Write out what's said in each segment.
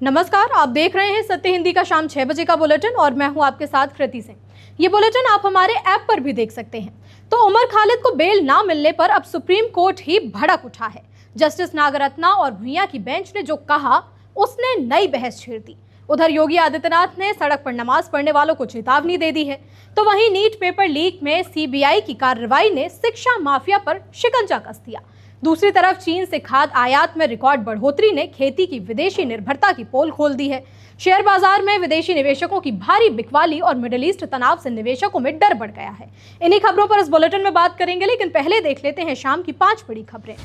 नमस्कार, आप देख रहे हैं सत्य हिंदी का शाम 6 बजे का बुलेटिन और मैं हूं आपके साथ कृति सिंह। ये बुलेटिन आप हमारे ऐप पर भी देख सकते हैं। तो उमर खालिद को बेल ना मिलने पर अब सुप्रीम कोर्ट ही भड़क उठा है। जस्टिस नागरत्ना और भुइयां की बेंच ने जो कहा उसने नई बहस छेड़ दी। उधर योगी आदित्यनाथ ने सड़क पर नमाज पढ़ने वालों को चेतावनी दे दी है। तो वहीं नीट पेपर लीक में सीबीआई की कार्रवाई ने शिक्षा माफिया पर शिकंजा कस दिया। दूसरी तरफ चीन से खाद आयात में रिकॉर्ड बढ़ोतरी ने खेती की विदेशी निर्भरता की पोल खोल दी है। शेयर बाजार में विदेशी निवेशकों की भारी बिकवाली और मिडिल ईस्ट तनाव से निवेशकों में डर बढ़ गया है। इन्हीं खबरों पर इस बुलेटिन में बात करेंगे, लेकिन पहले देख लेते हैं शाम की 5 बड़ी खबरें।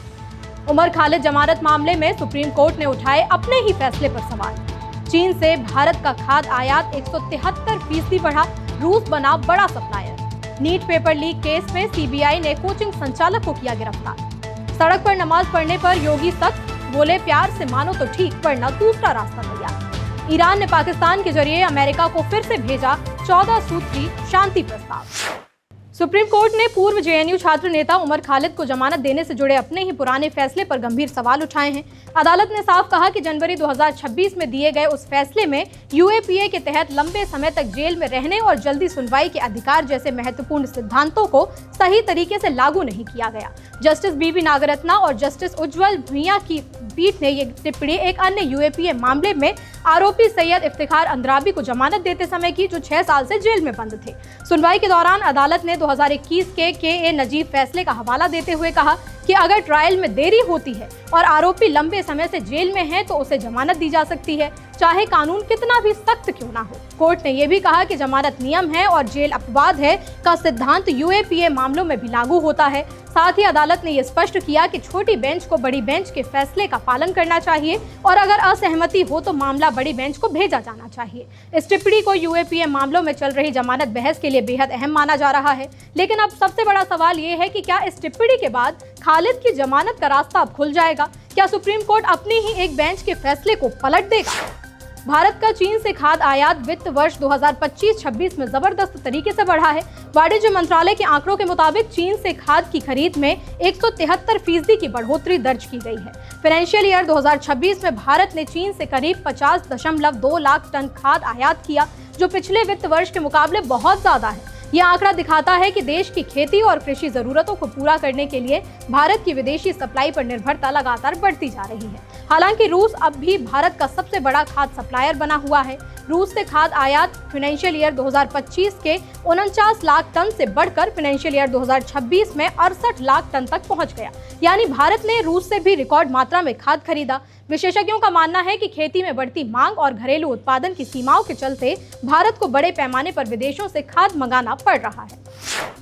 उमर खालिद जमानत मामले में सुप्रीम कोर्ट ने उठाए अपने ही फैसले पर सवाल। चीन से भारत का खाद आयात 173% बढ़ा, रूस बना बड़ा supplier. NEET paper leak case में सीबीआई ने कोचिंग संचालक को किया गिरफ्तार। सड़क पर नमाज पढ़ने पर योगी सख्त, बोले प्यार से मानो तो ठीक, वरना दूसरा रास्ता तैयार। ईरान ने पाकिस्तान के जरिए अमेरिका को फिर से भेजा 14 सूत्री शांति प्रस्ताव। सुप्रीम कोर्ट ने पूर्व जेएनयू छात्र नेता उमर खालिद को जमानत देने से जुड़े अपने ही पुराने फैसले पर गंभीर सवाल उठाए हैं। अदालत ने साफ कहा कि जनवरी 2026 में दिए गए उस फैसले में यूएपीए के तहत लंबे समय तक जेल में रहने और जल्दी सुनवाई के अधिकार जैसे महत्वपूर्ण सिद्धांतों को सही तरीके से लागू नहीं किया गया। जस्टिस बीवी नागरत्ना और जस्टिस उज्जवल भुइयां की पीठ ने ये टिप्पणी एक अन्य यूएपीए मामले में आरोपी सैयद इफ्तिखार अंद्राबी को जमानत देते समय की, जो 6 साल से जेल में बंद थे। सुनवाई के दौरान अदालत ने 2021 के ए नजीब फैसले का हवाला देते हुए कहा कि अगर ट्रायल में देरी होती है और आरोपी लंबे समय से जेल में है तो उसे जमानत दी जा सकती है, चाहे कानून कितना भी सख्त क्यों ना हो। कोर्ट ने यह भी कहा कि जमानत नियम है और जेल अपवाद है का सिद्धांत यूएपीए मामलों में भी लागू होता है। साथ ही अदालत ने यह स्पष्ट किया कि छोटी बेंच को बड़ी बेंच के फैसले का पालन करना चाहिए और अगर असहमति हो तो मामला बड़ी बेंच को भेजा जाना चाहिए। इस टिप्पणी को यूएपीए मामलों में चल रही जमानत बहस के लिए बेहद अहम माना जा रहा है। लेकिन अब सबसे बड़ा सवाल ये है कि क्या इस टिप्पणी के बाद खालिद की जमानत का रास्ता अब खुल जाएगा? क्या सुप्रीम कोर्ट अपनी ही एक बेंच के फैसले को पलट देगा? भारत का चीन से खाद आयात वित्त वर्ष 2025-26 में जबरदस्त तरीके से बढ़ा है। वाणिज्य मंत्रालय के आंकड़ों के मुताबिक चीन से खाद की खरीद में 173% की बढ़ोतरी दर्ज की गई है। फाइनेंशियल ईयर 2026 में भारत ने चीन से करीब 50.2 लाख टन खाद आयात किया, जो पिछले वित्त वर्ष के मुकाबले बहुत ज्यादा है। यह आंकड़ा दिखाता है कि देश की खेती और कृषि जरूरतों को पूरा करने के लिए भारत की विदेशी सप्लाई पर निर्भरता लगातार बढ़ती जा रही है। हालांकि रूस अब भी भारत का सबसे बड़ा खाद सप्लायर बना हुआ है। रूस से खाद आयात फाइनेंशियल ईयर 2025 के 49 लाख टन से बढ़कर फाइनेंशियल ईयर 2026 में 68 लाख टन तक पहुंच गया। यानी भारत ने रूस से भी रिकॉर्ड मात्रा में खाद खरीदा। विशेषज्ञों का मानना है कि खेती में बढ़ती मांग और घरेलू उत्पादन की सीमाओं के चलते भारत को बड़े पैमाने पर विदेशों से खाद मंगाना पड़ रहा है।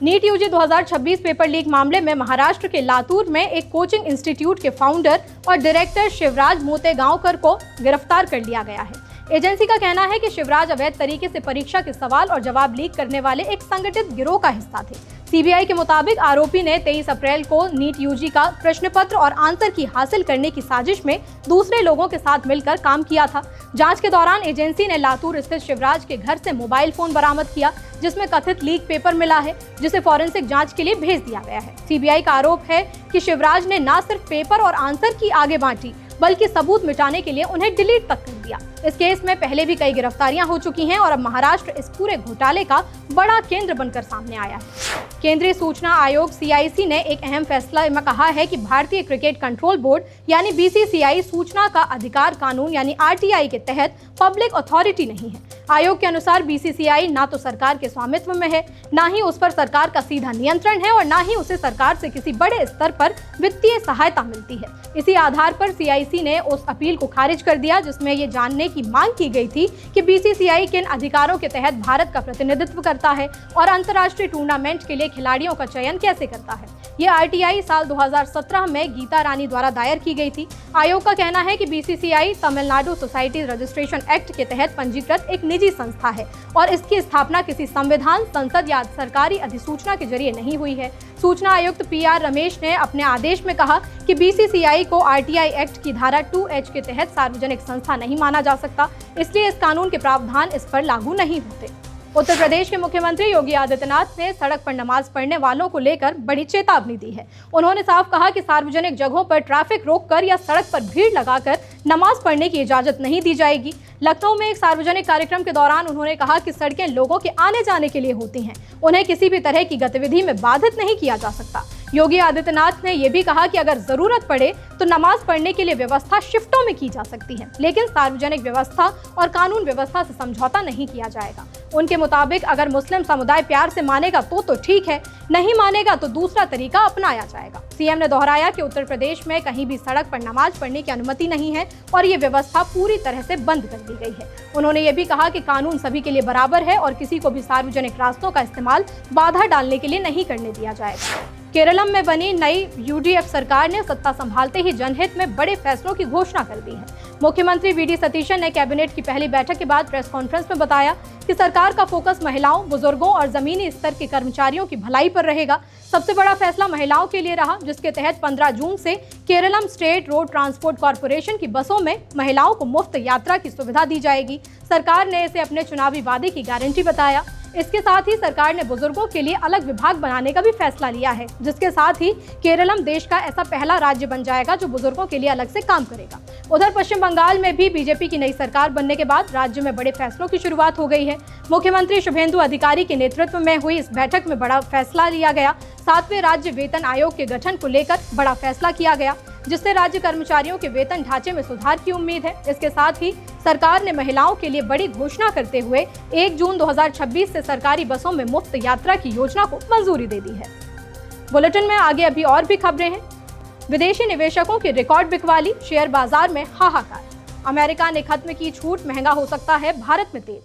नीट यूजी 2026 पेपर लीक मामले में महाराष्ट्र के लातूर में एक कोचिंग इंस्टीट्यूट के फाउंडर और डायरेक्टर शिवराज मोतेगांवकर को गिरफ्तार कर लिया गया है। एजेंसी का कहना है कि शिवराज अवैध तरीके से परीक्षा के सवाल और जवाब लीक करने वाले एक संगठित गिरोह का हिस्सा थे। सीबीआई के मुताबिक आरोपी ने 23 अप्रैल को नीट यूजी का प्रश्न पत्र और आंसर की हासिल करने की साजिश में दूसरे लोगों के साथ मिलकर काम किया था। जांच के दौरान एजेंसी ने लातूर स्थित शिवराज के घर से मोबाइल फोन बरामद किया, जिसमें कथित लीक पेपर मिला है, जिसे फॉरेंसिक जांच के लिए भेज दिया गया है। सीबीआई का आरोप है कि शिवराज ने न सिर्फ पेपर और आंसर की आगे बांटी, बल्कि सबूत मिटाने के लिए उन्हें डिलीट तक कर दिया। इस केस में पहले भी कई गिरफ्तारियां हो चुकी हैं और अब महाराष्ट्र इस पूरे घोटाले का बड़ा केंद्र बनकर सामने आया है। केंद्रीय सूचना आयोग सीआईसी ने एक अहम फैसला में कहा है कि भारतीय क्रिकेट कंट्रोल बोर्ड यानी बीसीसीआई सूचना का अधिकार कानून यानी आरटीआई के तहत पब्लिक अथॉरिटी नहीं है। आयोग के अनुसार बीसीसीआई ना तो सरकार के स्वामित्व में है, ना ही उस पर सरकार का सीधा नियंत्रण है और ना ही उसे सरकार से किसी बड़े स्तर पर वित्तीय सहायता मिलती है। इसी आधार पर सीआईसी ने उस अपील को खारिज कर दिया जिसमें ये जानने की मांग की गई थी कि बीसीसीआई किन अधिकारों के तहत भारत का प्रतिनिधित्व करता है और अंतर्राष्ट्रीय टूर्नामेंट के लिए खिलाड़ियों का चयन कैसे करता है। ये आरटीआई साल 2017 में गीता रानी द्वारा दायर की गई थी। आयोग का कहना है कि BCCI Tamil Nadu society registration act के तहत पंजीकृत एक निजी संस्था है और इसकी स्थापना किसी संविधान, संसद या सरकारी अधिसूचना के जरिए नहीं हुई है। सूचना आयुक्त पीआर रमेश ने अपने आदेश में कहा कि बीसीसीआई को आरटीआई एक्ट की धारा 2H के तहत सार्वजनिक संस्था नहीं माना जा सकता, इसलिए इस कानून के प्रावधान इस पर लागू नहीं होते। उत्तर प्रदेश के मुख्यमंत्री योगी आदित्यनाथ ने सड़क पर नमाज पढ़ने वालों को लेकर बड़ी चेतावनी दी है। उन्होंने साफ कहा कि सार्वजनिक जगहों पर ट्रैफिक रोककर या सड़क पर भीड़ लगाकर नमाज पढ़ने की इजाजत नहीं दी जाएगी। लखनऊ में एक सार्वजनिक कार्यक्रम के दौरान उन्होंने कहा कि सड़कें लोगों के आने जाने के लिए होती हैं, उन्हें किसी भी तरह की गतिविधि में बाधित नहीं किया जा सकता। योगी आदित्यनाथ ने यह भी कहा कि अगर जरूरत पड़े तो नमाज पढ़ने के लिए व्यवस्था शिफ्टों में की जा सकती है, लेकिन सार्वजनिक व्यवस्था और कानून व्यवस्था से समझौता नहीं किया जाएगा। उनके मुताबिक अगर मुस्लिम समुदाय प्यार से मानेगा तो ठीक है, नहीं मानेगा तो दूसरा तरीका अपनाया जाएगा। सीएम ने दोहराया कि उत्तर प्रदेश में कहीं भी सड़क पर नमाज पढ़ने की अनुमति नहीं है और ये व्यवस्था पूरी तरह से बंद कर दी गई है। उन्होंने ये भी कहा कि कानून सभी के लिए बराबर है और किसी को भी सार्वजनिक रास्तों का इस्तेमाल बाधा डालने के लिए नहीं करने दिया जाएगा। केरलम में बनी नई यूडीएफ सरकार ने सत्ता संभालते ही जनहित में बड़े फैसलों की घोषणा कर दी है। मुख्यमंत्री वी डी सतीशन ने कैबिनेट की पहली बैठक के बाद प्रेस कॉन्फ्रेंस में बताया कि सरकार का फोकस महिलाओं, बुजुर्गों और जमीनी स्तर के कर्मचारियों की भलाई पर रहेगा। सबसे बड़ा फैसला महिलाओं के लिए रहा, जिसके तहत 15 जून से Keralam state road transport corporation की बसों में महिलाओं को मुफ्त यात्रा की सुविधा दी जाएगी। सरकार ने इसे अपने चुनावी वादे की गारंटी बताया। इसके साथ ही सरकार ने बुजुर्गों के लिए अलग विभाग बनाने का भी फैसला लिया है, जिसके साथ ही केरलम देश का ऐसा पहला राज्य बन जाएगा जो बुजुर्गों के लिए अलग से काम करेगा। उधर पश्चिम बंगाल में भी बीजेपी की नई सरकार बनने के बाद राज्य में बड़े फैसलों की शुरुआत हो गई है। मुख्यमंत्री शुभेंदु अधिकारी के नेतृत्व में हुई इस बैठक में बड़ा फैसला लिया गया। 7वें राज्य वेतन आयोग के गठन को लेकर बड़ा फैसला किया गया, जिससे राज्य कर्मचारियों के वेतन ढांचे में सुधार की उम्मीद है। इसके साथ ही सरकार ने महिलाओं के लिए बड़ी घोषणा करते हुए 1 जून 2026 से सरकारी बसों में मुफ्त यात्रा की योजना को मंजूरी दे दी है। बुलेटिन में आगे अभी और भी खबरें हैं। विदेशी निवेशकों की रिकॉर्ड बिकवाली, शेयर बाजार में हाहाकार। अमेरिका ने खत्म की छूट, महंगा हो सकता है भारत में तेल।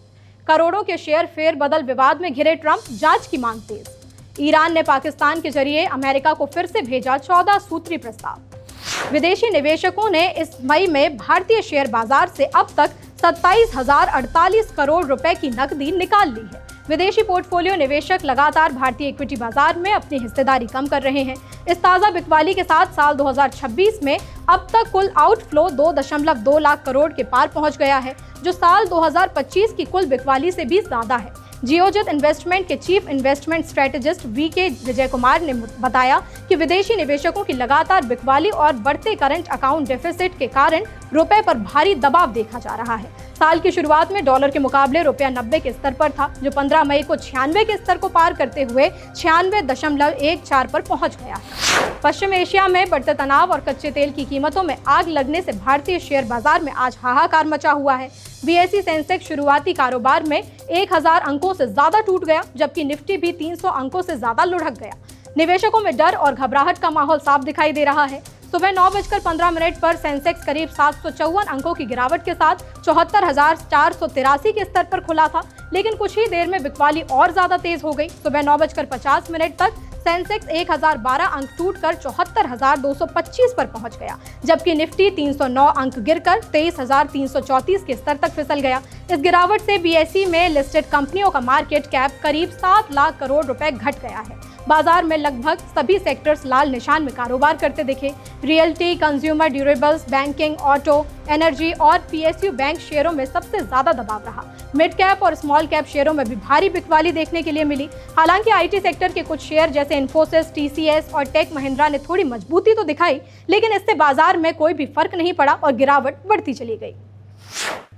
करोड़ों के शेयर फेरबदल विवाद में घिरे ट्रंप, जांच की मांग तेज। ईरान ने पाकिस्तान के जरिए अमेरिका को फिर से भेजा 14 सूत्री प्रस्ताव। विदेशी निवेशकों ने इस मई में भारतीय शेयर बाजार से अब तक 27,048 करोड़ रुपए की नकदी निकाल ली है। विदेशी पोर्टफोलियो निवेशक लगातार भारतीय इक्विटी बाजार में अपनी हिस्सेदारी कम कर रहे हैं। इस ताज़ा बिकवाली के साथ साल 2026 में अब तक कुल आउटफ्लो 2.2 लाख करोड़ के पार पहुंच गया है, जो साल 2025 की कुल बिकवाली से भी ज्यादा है। जियोजित इन्वेस्टमेंट के chief investment strategist VK. Vijay Kumar ने बताया कि विदेशी निवेशकों की लगातार बिकवाली और बढ़ते करंट अकाउंट डेफिसिट के कारण रुपए पर भारी दबाव देखा जा रहा है। साल की शुरुआत में डॉलर के मुकाबले रुपया 90 के स्तर पर था, जो 15 मई को 96 के स्तर को पार करते हुए 96.14 पर पहुंच गया। पश्चिम एशिया में बढ़ते तनाव और कच्चे तेल की कीमतों में आग लगने से भारतीय शेयर बाजार में आज हाहाकार मचा हुआ है। बीएसई सेंसेक्स शुरुआती कारोबार में 1000 अंकों से ज्यादा टूट गया, जबकि निफ्टी भी 300 अंकों से ज्यादा लुढ़क गया। निवेशकों में डर और घबराहट का माहौल साफ दिखाई दे रहा है। सुबह 9:15 पर सेंसेक्स करीब 754 अंकों की गिरावट के साथ 74,483 के स्तर पर खुला था, लेकिन कुछ ही देर में बिकवाली और ज्यादा तेज हो गई। सुबह 9:50 तक सेंसेक्स 1012 अंक टूटकर 74,225 पर पहुंच गया, जबकि निफ्टी 309 अंक गिरकर 23,334 के स्तर तक फिसल गया। इस गिरावट से बीएसई में लिस्टेड कंपनियों का मार्केट कैप करीब 7 लाख करोड़ रुपए घट गया है। बाजार में लगभग सभी सेक्टर्स लाल निशान में कारोबार करते दिखे। Realty, consumer durables, banking, auto, energy और पीएसयू बैंक शेयरों में सबसे ज्यादा दबाव रहा। मिड कैप और स्मॉल कैप शेयरों में भी भारी बिकवाली देखने के लिए मिली। हालांकि आईटी सेक्टर के कुछ शेयर जैसे इन्फोसिस, टीसीएस और टेक महिंद्रा ने थोड़ी मजबूती तो दिखाई, लेकिन इससे बाजार में कोई भी फर्क नहीं पड़ा और गिरावट बढ़ती चली गई।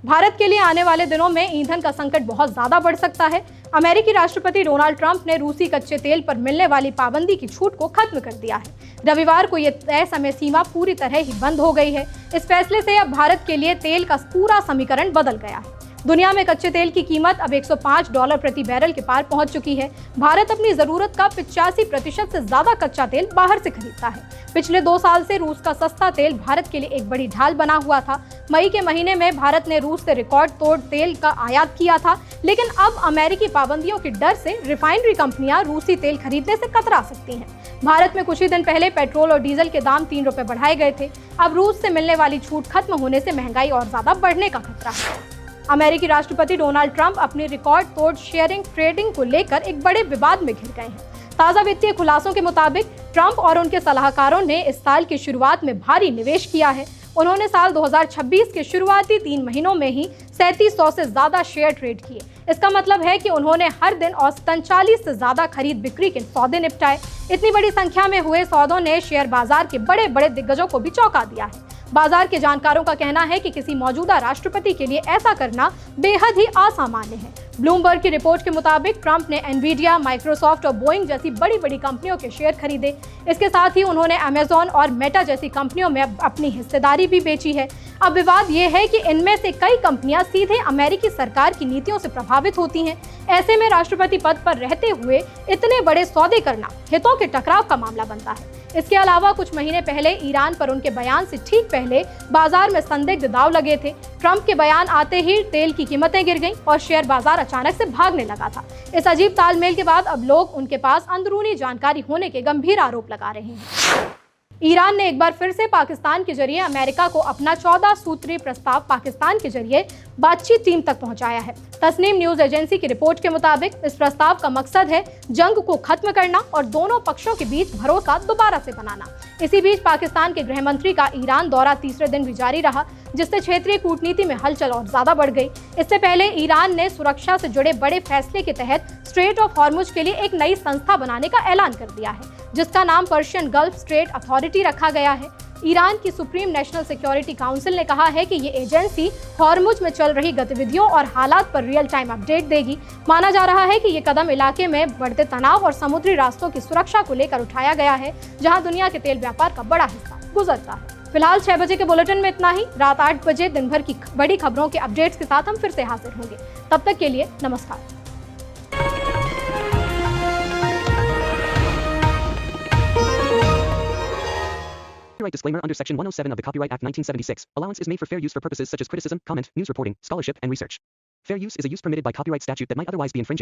भारत के लिए आने वाले दिनों में ईंधन का संकट बहुत ज्यादा बढ़ सकता है। अमेरिकी राष्ट्रपति डोनाल्ड ट्रंप ने रूसी कच्चे तेल पर मिलने वाली पाबंदी की छूट को खत्म कर दिया है। रविवार को यह तय समय सीमा पूरी तरह ही बंद हो गई है। इस फैसले से अब भारत के लिए तेल का पूरा समीकरण बदल गया है। दुनिया में कच्चे तेल की कीमत अब $105 प्रति बैरल के पार पहुंच चुकी है। भारत अपनी जरूरत का 85% से ज्यादा कच्चा तेल बाहर से खरीदता है। पिछले 2 साल से रूस का सस्ता तेल भारत के लिए एक बड़ी ढाल बना हुआ था। मई के महीने में भारत ने रूस से रिकॉर्ड तोड़ तेल का आयात किया था, लेकिन अब अमेरिकी पाबंदियों के डर से रिफाइनरी कंपनियां रूसी तेल खरीदने से कतरा सकती हैं। भारत में कुछ ही दिन पहले पेट्रोल और डीजल के दाम 3 रुपए बढ़ाए गए थे। अब रूस से मिलने वाली छूट खत्म होने से महंगाई और ज्यादा बढ़ने का खतरा है। अमेरिकी राष्ट्रपति डोनाल्ड ट्रंप अपनी रिकॉर्ड तोड़ शेयरिंग ट्रेडिंग को लेकर एक बड़े विवाद में घिर गए हैं। ताज़ा वित्तीय खुलासों के मुताबिक ट्रंप और उनके सलाहकारों ने इस साल की शुरुआत में भारी निवेश किया है। उन्होंने साल 2026 के शुरुआती 3 महीनों में ही 3700 से ज्यादा शेयर ट्रेड किए। इसका मतलब है कि उन्होंने हर दिन औसतन 40 से ज्यादा खरीद बिक्री के सौदे निपटाए। इतनी बड़ी संख्या में हुए सौदों ने शेयर बाजार के बड़े बड़े दिग्गजों को भी चौंका दिया है। बाजार के जानकारों का कहना है कि किसी मौजूदा राष्ट्रपति के लिए ऐसा करना बेहद ही असामान्य है। ब्लूमबर्ग की रिपोर्ट के मुताबिक ट्रंप ने एनवीडिया, माइक्रोसॉफ्ट और बोइंग जैसी बड़ी बड़ी कंपनियों के शेयर खरीदे। इसके साथ ही उन्होंने अमेज़न और मेटा जैसी कंपनियों में अपनी हिस्सेदारी भी बेची है। अब विवाद ये है कि इनमें से कई कंपनियां सीधे अमेरिकी सरकार की नीतियों से प्रभावित होती हैं। ऐसे में राष्ट्रपति पद पर रहते हुए इतने बड़े सौदे करना हितों के टकराव का मामला बनता है। इसके अलावा कुछ महीने पहले ईरान पर उनके बयान से ठीक पहले बाजार में संदिग्ध दांव लगे थे। ट्रंप के बयान आते ही तेल की कीमतें गिर गईं और शेयर बाजार अचानक से भागने लगा था। इस अजीब तालमेल के बाद अब लोग उनके पास अंदरूनी जानकारी होने के गंभीर आरोप लगा रहे हैं। ईरान ने एक बार फिर से पाकिस्तान के जरिए अमेरिका को अपना 14 सूत्रीय प्रस्ताव पाकिस्तान के जरिए बातचीत टीम तक पहुंचाया है। तस्नीम न्यूज एजेंसी की रिपोर्ट के मुताबिक इस प्रस्ताव का मकसद है जंग को खत्म करना और दोनों पक्षों के बीच भरोसा दोबारा से बनाना। इसी बीच पाकिस्तान के गृह मंत्री का ईरान दौरा तीसरे दिन भी जारी रहा, जिससे क्षेत्रीय कूटनीति में हलचल और ज्यादा बढ़ गई। इससे पहले ईरान ने सुरक्षा से जुड़े बड़े फैसले के तहत स्ट्रेट ऑफ हॉर्मुज के लिए एक नई संस्था बनाने का ऐलान कर दिया है, जिसका नाम पर्शियन गल्फ स्ट्रेट अथॉरिटी रखा गया है। ईरान की सुप्रीम नेशनल सिक्योरिटी काउंसिल ने कहा है कि ये एजेंसी हॉर्मुज में चल रही गतिविधियों और हालात पर रियल टाइम अपडेट देगी। माना जा रहा है कि ये कदम इलाके में बढ़ते तनाव और समुद्री रास्तों की सुरक्षा को लेकर उठाया गया है, जहां दुनिया के तेल व्यापार का बड़ा हिस्सा गुजरता है। फिलहाल 6 बजे के बुलेटिन में इतना ही। रात 8 बजे दिन भर की बड़ी खबरों के अपडेट्स के साथ हम फिर से हाजिर होंगे। तब तक के लिए नमस्कार। Copyright disclaimer under Section 107 of the Copyright Act 1976. Allowance is made for fair use for purposes such as criticism, comment, news reporting, scholarship, and research. Fair use is a use permitted by copyright statute that might otherwise be infringing.